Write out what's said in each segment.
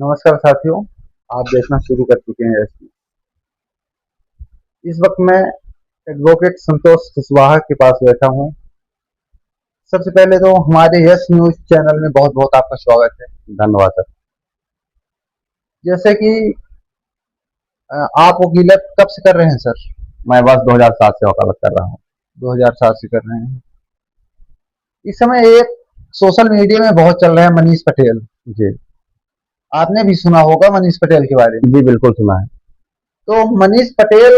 नमस्कार साथियों, आप देखना शुरू कर चुके हैं एसपी। इस वक्त मैं एडवोकेट संतोष कुशवाहा के पास बैठा हूं। सबसे पहले तो हमारे यस न्यूज चैनल में बहुत बहुत आपका स्वागत है। धन्यवाद सर। जैसे कि आप वकीलत कब से कर रहे हैं सर? मैं बस 2007 से वकालत कर रहा हूँ। 2007 से कर रहे हैं। इस समय एक सोशल मीडिया में बहुत चल रहा है मनीष पटेल जी आपने भी सुना होगा मनीष पटेल के बारे में। जी बिल्कुल सुना है। तो मनीष पटेल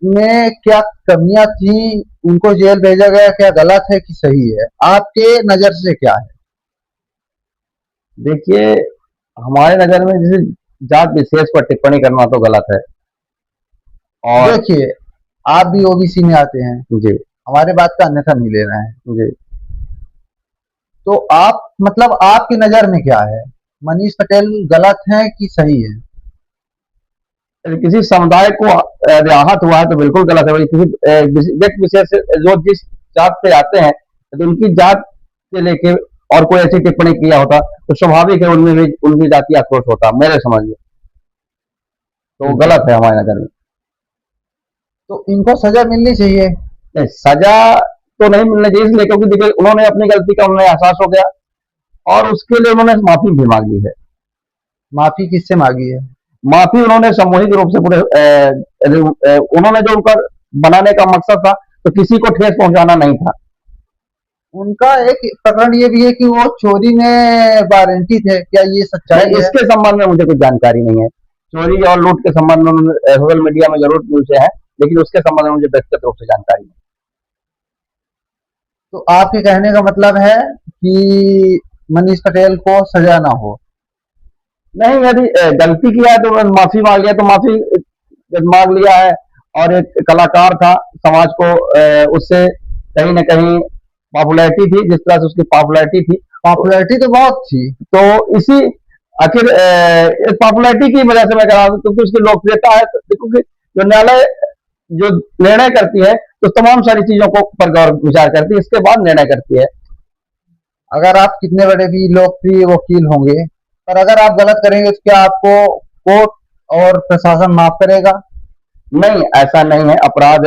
में क्या कमियां थी, उनको जेल भेजा गया, क्या गलत है कि सही है, आपके नजर से क्या है? देखिए, हमारे नजर में जैसे जात विशेष पर टिप्पणी करना तो गलत है। और देखिए, आप भी ओबीसी में आते हैं, जी हमारे बात का अन्यथा नहीं लेना है। जी तो आप मतलब आपकी नजर में क्या है, मनीष पटेल गलत है कि सही है? यदि किसी समुदाय को राहत हुआ है तो बिल्कुल गलत है। वही किसी व्यक्ति विशेष जो जिस जात से आते हैं तो उनकी जात से लेके और कोई ऐसी टिप्पणी किया होता तो स्वाभाविक है उनमें भी उनकी जाति आक्रोश होता, मेरे समझ में तो गलत है हमारे नजर में। तो इनको सजा मिलनी चाहिए। नहीं, सजा तो नहीं मिलनी चाहिए इसलिए क्योंकि देखिए उन्होंने अपनी गलती का उन्हें एहसास हो गया और उसके लिए उन्होंने माफी भी मांग ली है। माफी किससे मांगी है? माफी उन्होंने सामूहिक रूप से पूरे उन्होंने जो उनका बनाने का मकसद था तो किसी को ठेस पहुंचाना नहीं था। उनका एक प्रकरण ये भी है कि वो चोरी में वारंटी थे, क्या ये सच्चाई है? इसके संबंध में मुझे कुछ जानकारी नहीं है। चोरी और लूट के संबंध में सोशल मीडिया में जरूर न्यूज है, लेकिन उसके संबंध में मुझे व्यक्तिगत रूप से जानकारी नहीं। तो आपके कहने का मतलब है कि मनीष पटेल को सजा ना हो? नहीं, यदि गलती किया है तो माफी मांग लिया तो माफी मांग लिया है। और एक कलाकार था, समाज को उससे कहीं ना कहीं पॉपुलैरिटी थी, जिस तरह से उसकी पॉपुलैरिटी थी, पॉपुलैरिटी तो बहुत थी। तो इसी आखिर इस पॉपुलैरिटी की वजह से मैं कह रहा हूँ क्योंकि उसकी लोकप्रियता है, क्योंकि जो न्यायालय जो निर्णय करती है तो तमाम सारी चीजों को पर गौर विचार करती है, इसके बाद निर्णय करती है। अगर आप कितने बड़े भी लोकप्रिय वकील होंगे, पर अगर आप गलत करेंगे तो क्या आपको कोर्ट और प्रशासन माफ करेगा? नहीं, ऐसा नहीं है। अपराध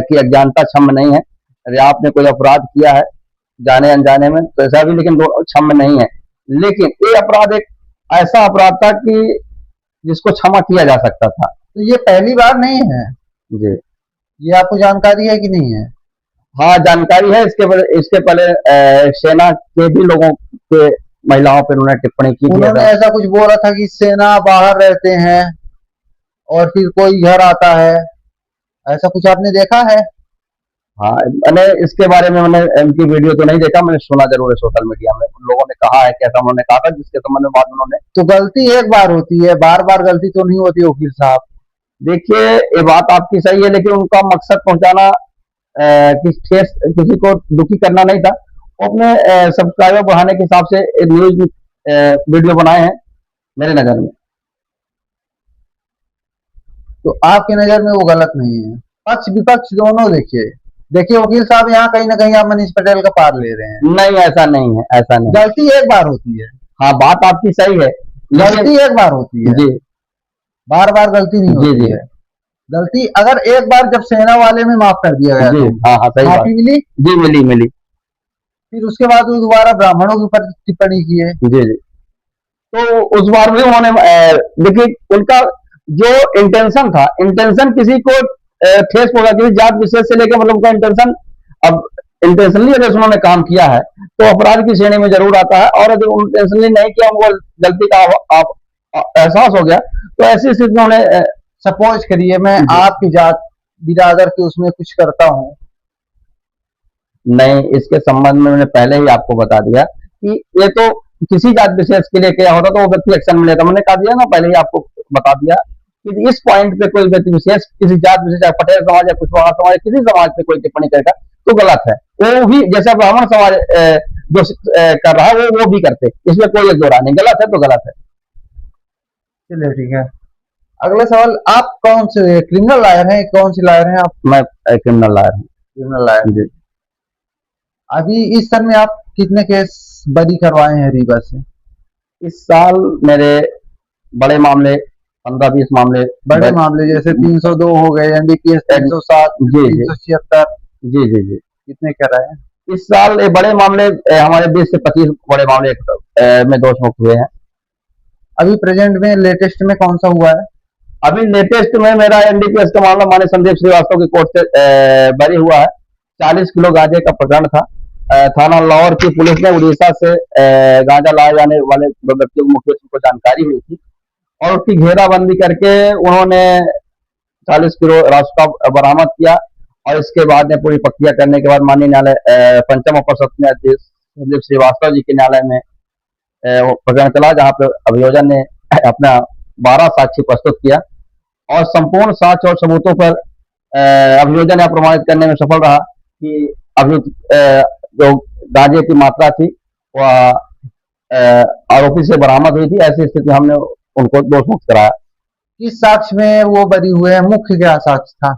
की अज्ञानता क्षम्य नहीं है। यदि आपने कोई अपराध किया है जाने अनजाने में तो ऐसा भी, लेकिन क्षम्य नहीं है। लेकिन ये अपराध एक ऐसा अपराध था कि जिसको क्षमा किया जा सकता था। तो ये पहली बार नहीं है, जी ये आपको जानकारी है कि नहीं है? हाँ, जानकारी है। इसके पहले सेना के भी लोगों के महिलाओं पर उन्होंने टिप्पणी की थी। उन्होंने ऐसा कुछ बोला था कि सेना बाहर रहते हैं और फिर कोई घर आता है, ऐसा कुछ आपने देखा है? हाँ, मैंने इसके बारे में मैंने इनकी वीडियो तो नहीं देखा, मैंने सुना जरूर है सोशल मीडिया में। उन लोगों ने कहा है कि ऐसा उन्होंने कहा था, जिसके संबंध में बाद उन्होंने। तो गलती एक बार होती है, बार बार गलती तो नहीं होती वकील साहब। देखिए, ये बात आपकी सही है, लेकिन उनका मकसद पहुंचाना किसी को दुखी करना नहीं था। वो अपने सब्सक्राइबर बढ़ाने के हिसाब से न्यूज वीडियो बनाए हैं मेरे नजर में। तो आपकी नजर में वो गलत नहीं है? पक्ष विपक्ष दोनों देखिए। देखिए वकील साहब, यहाँ कहीं ना कहीं आप मनीष पटेल का पार ले रहे हैं। नहीं, ऐसा नहीं है, ऐसा नहीं। गलती एक बार होती है। हाँ, बात आपकी सही है, गलती एक बार होती है जी, बार बार गलती नहीं जी होती जी है। गलती अगर एक बार जब सेना वाले में माफ कर दिया गया जी, तो हाँ हाँ, सही बात। माफी मिली, जी, मिली मिली। फिर उसके बाद वो दोबारा ब्राह्मणों के ऊपर टिप्पणी की है। जी जी, तो उस बार भी उन्होंने देखिए उनका जो इंटेंशन था, इंटेंशन किसी को ठेस पहुंचा, किसी जात विशेष से लेकर, मतलब उनका इंटेंशन, अब इंटेंशनली अगर उन्होंने काम किया है तो अपराध की श्रेणी में जरूर आता है। और अगर इंटेंशनली नहीं किया, उनको गलती का एहसास हो गया तो ऐसी स्थिति में उन्हें सपोज करिए मैं आपकी जात बिरादर के उसमें कुछ करता हूँ। नहीं, इसके संबंध में मैंने पहले ही आपको बता दिया कि ये तो किसी जात विशेष के लिए क्या होता तो वो व्यक्ति एक्शन में लेता। मैंने कहा दिया ना, पहले ही आपको बता दिया कि इस पॉइंट पे कोई व्यक्ति विशेष किसी जात विशेष, चाहे पटेल समाज या कुशवाहा समाज, किसी समाज पे कोई टिप्पणी करेगा तो गलत है। वो भी जैसा ब्राह्मण समाज जो कर रहा है वो भी करते, इसमें कोई एक दो राय नहीं। गलत है तो गलत है। चलिए ठीक है। अगला सवाल, आप कौन से क्रिमिनल लॉयर हैं, कौन सी लॉयर हैं आप? मैं क्रिमिनल लॉयर हूँ। Criminal lawyer. जी, अभी इस सन में आप कितने केस बरी करवाए हैं रीवा से? इस साल मेरे बड़े मामले 15-20 मामले बड़े मामले जैसे 302 हो गए, एनडीपीएस 307, जी जी 376, जी जी जी। कितने कराए हैं? इस साल ये बड़े मामले हमारे 20 से 25 बड़े मामले में दोष मुक्त हुए हैं। अभी प्रेजेंट में लेटेस्ट में कौन सा हुआ है? अभी लेटेस्ट में मेरा एनडीपीएस का मामला माननीय संदीप श्रीवास्तव की कोर्ट से बरी हुआ है। 40 किलो गांजे का प्रकरण था। थाना लाहौर की पुलिस ने उड़ीसा से गांजा लाए जाने वाले दो व्यक्तियों को मुख्य को जानकारी हुई थी और उसकी घेराबंदी करके उन्होंने 40 किलो रासुका बरामद किया और इसके बाद में पूरी प्रक्रिया करने के बाद माननीय न्यायालय पंचम अपर सत्र न्यायाधीश संदीप श्रीवास्तव जी के न्यायालय में वो प्रकरण चला, जहां पर अभियोजन ने अपना 12 साक्ष्य प्रस्तुत किया और संपूर्ण साक्ष्य और सबूतों पर अभियोजन यह प्रमाणित करने में सफल रहा कि अभियुक्त जो गांजे की मात्रा थी वह आरोपी से बरामद हुई थी। ऐसी स्थिति में हमने उनको दोष मुक्त कराया। किस साक्ष्य में वो बरी हुए हैं? मुख्य क्या साक्ष्य था?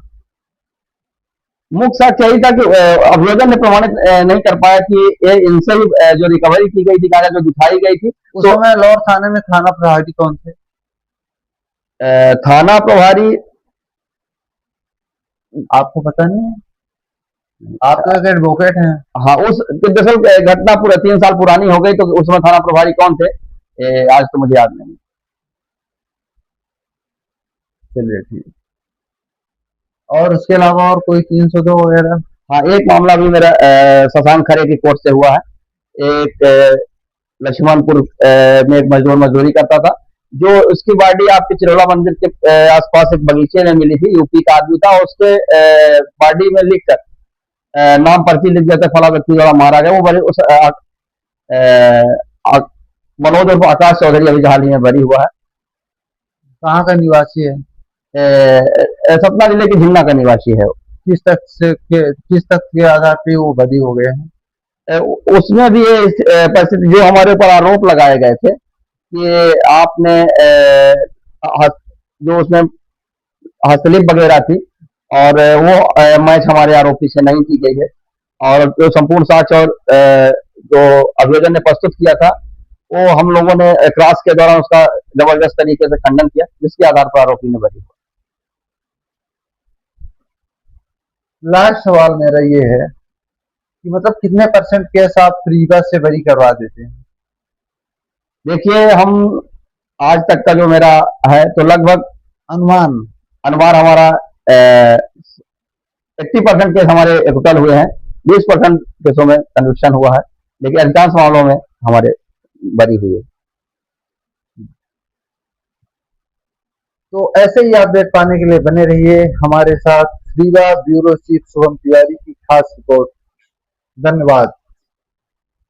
मुख्य साक्ष्य यही था कि अभियोजन ने प्रमाणित नहीं कर पाया कि ये इनसे ही जो रिकवरी की गई थी गांजा जो दिखाई गई थी। उस समय लाहौर थाने में थाना प्रभारी कौन थे? थाना प्रभारी आपको पता नहीं है? आप तो एक एडवोकेट हैं। हाँ, उस दरअसल घटना पूरा 3 साल पुरानी हो गई, तो उसमें थाना प्रभारी कौन थे आज तो मुझे याद नहीं। चलिए ठीक। और उसके अलावा और कोई 302 वगैरह? हाँ, एक मामला भी मेरा शशांक खरे की कोर्ट से हुआ है। एक लक्ष्मणपुर में एक मजदूर मजदूरी करता था, जो उसकी बॉडी आपके चिरौला मंदिर के आसपास एक बगीचे में मिली थी। यूपी का आदमी था, उसके बॉडी में लिखकर नाम पर्ची लिख देते फला व्यक्ति द्वारा मारा गया। वो बड़े उस मनोज और आकाश चौधरी अभी हाल ही में बरी हुआ है। कहाँ का निवासी है? सतना जिले के झिन्ना का निवासी है। किस तथ्य के आधार पे वो बरी हो गए हैं? उसमें भी ये परिस्थिति जो हमारे ऊपर आरोप लगाए गए थे कि आपने जो उसमें हस्तलिप वगैरह थी और वो मैच हमारे आरोपी से नहीं की गई है और जो संपूर्ण साक्ष्य और जो अभियोजन ने प्रस्तुत किया था वो हम लोगों ने क्रॉस के दौरान उसका जबरदस्त तरीके से खंडन किया, जिसके आधार पर आरोपी ने बरी हुआ। लास्ट सवाल मेरा ये है कि मतलब कितने परसेंट केस आप फ्रीगा से बरी करवा देते हैं? देखिए, हम आज तक का जो मेरा है तो लगभग अनुमान हमारा 80% केस हमारे टोटल हुए हैं। 20% केसों में कन्विक्शन हुआ है, लेकिन अधिकांश मामलों में हमारे बरी हुई है। तो ऐसे ही अपडेट पाने के लिए बने रहिए हमारे साथ। Frigga bureau chief Shubham Tiwari की खास रिपोर्ट। धन्यवाद।